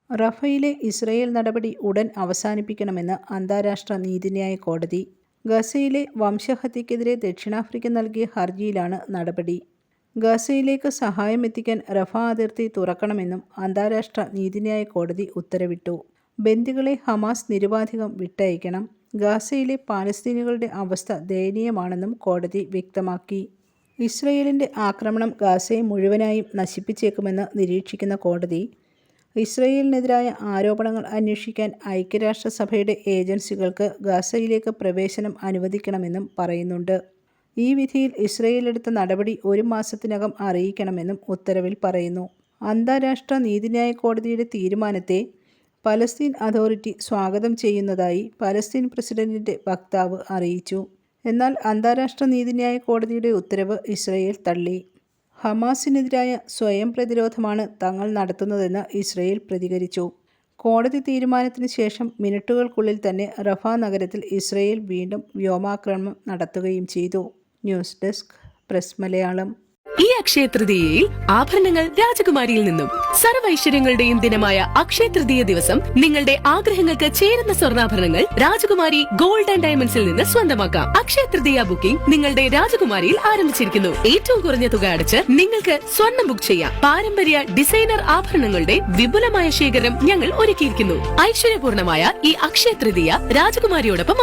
റഫയിലെ Israel നടപടി ഉടൻ അവസാനിപ്പിക്കണമെന്ന് അന്താരാഷ്ട്ര നീതിന്യായ കോടതി. ഗസയിലെ വംശഹത്യക്കെതിരെ ദക്ഷിണാഫ്രിക്ക നൽകിയ ഹർജിയിലാണ് നടപടി. ഗസയിലേക്ക് സഹായം എത്തിക്കാൻ റഫ അതിർത്തി തുറക്കണമെന്നും അന്താരാഷ്ട്ര നീതിന്യായ കോടതി ഉത്തരവിട്ടു. ബന്ദികളെ ഹമാസ് നിരുപാധികം വിട്ടയക്കണം. ഗാസയിലെ പാലസ്തീനികളുടെ അവസ്ഥ ദയനീയമാണെന്നും കോടതി വ്യക്തമാക്കി. ഇസ്രയേലിൻ്റെ ആക്രമണം ഗാസയെ മുഴുവനായും നശിപ്പിച്ചേക്കുമെന്ന് നിരീക്ഷിക്കുന്ന കോടതി, ഇസ്രയേലിനെതിരായ ആരോപണങ്ങൾ അന്വേഷിക്കാൻ ഐക്യരാഷ്ട്രസഭയുടെ ഏജൻസികൾക്ക് ഗാസയിലേക്ക് പ്രവേശനം അനുവദിക്കണമെന്നും പറയുന്നുണ്ട്. ഈ വിധിയിൽ ഇസ്രയേൽ എടുത്ത നടപടി 1 മാസത്തിനകം അറിയിക്കണമെന്നും ഉത്തരവിൽ പറയുന്നു. അന്താരാഷ്ട്ര നീതിന്യായ കോടതിയുടെ തീരുമാനത്തെ പലസ്തീൻ അതോറിറ്റി സ്വാഗതം ചെയ്യുന്നതായി പലസ്തീൻ പ്രസിഡന്റിൻ്റെ വക്താവ് അറിയിച്ചു. എന്നാൽ അന്താരാഷ്ട്ര നീതിന്യായ കോടതിയുടെ ഉത്തരവ് ഇസ്രയേൽ തള്ളി. ഹമാസിനെതിരായ സ്വയം പ്രതിരോധമാണ് തങ്ങൾ നടത്തുന്നതെന്ന് ഇസ്രയേൽ പ്രതികരിച്ചു. കോടതി തീരുമാനത്തിന് ശേഷം മിനിറ്റുകൾക്കുള്ളിൽ തന്നെ റഫ നഗരത്തിൽ ഇസ്രയേൽ വീണ്ടും വ്യോമാക്രമണം നടത്തുകയും ചെയ്തു. News desk press Malayalam. ഈ അക്ഷയ തൃതീയയിൽ ആഭരണങ്ങൾ രാജകുമാരിയിൽ നിന്നും. സർവൈശ്വര്യങ്ങളുടെയും ദിനമായ അക്ഷയ തൃതീയ ദിവസം നിങ്ങളുടെ ആഗ്രഹങ്ങൾക്ക് ചേരുന്ന സ്വർണ്ണാഭരണങ്ങൾ രാജകുമാരി ഗോൾഡ് ആൻഡ് ഡയമണ്ട്സിൽ നിന്ന് സ്വന്തമാക്കാം. അക്ഷയ തൃതീയ ബുക്കിംഗ് നിങ്ങളുടെ രാജകുമാരിയിൽ ആരംഭിച്ചിരിക്കുന്നു. ഏറ്റവും കുറഞ്ഞ തുക അടച്ച് നിങ്ങൾക്ക് സ്വർണ്ണം ബുക്ക് ചെയ്യാം. പാരമ്പര്യ ഡിസൈനർ ആഭരണങ്ങളുടെ വിപുലമായ ശേഖരം ഞങ്ങൾ ഒരുക്കിയിരിക്കുന്നു. ഐശ്വര്യപൂർണമായ ഈ അക്ഷയ തൃതീയ രാജകുമാരിയോടൊപ്പം